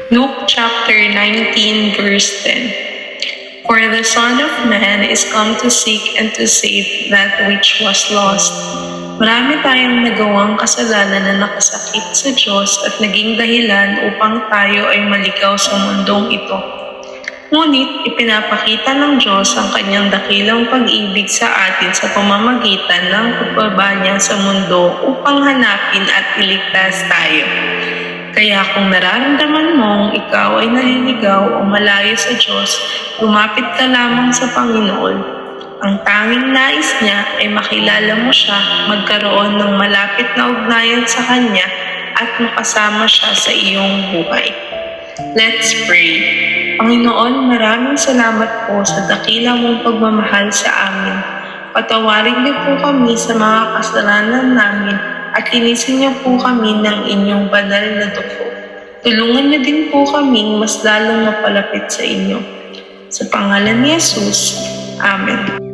Luke chapter 19 verse 10. For the Son of Man is come to seek and to save that which was lost. Marami tayong nagawang kasalanan na nakasakit sa Diyos at naging dahilan upang tayo ay maligaw sa mundong ito. Ngunit ipinapakita ng Diyos ang kanyang dakilang pag-ibig sa atin sa pamamagitan ng pagbaba niya sa mundo upang hanapin at iligtas tayo. Kaya kung nararamdaman mong ikaw ay naliligaw o malayo sa Diyos, lumapit ka lamang sa Panginoon. Ang tanging nais niya ay makilala mo siya, magkaroon ng malapit na ugnayan sa Kanya at makasama siya sa iyong buhay. Let's pray. Panginoon, maraming salamat po sa dakila mong pagmamahal sa amin. Patawarin niyo po kami sa mga kasalanan namin at linisin niyo po kami ng inyong banal na dugo. Tulungan niyo din po kaming mas lalong mapalapit sa inyo. Sa pangalan ni Jesus, Amen.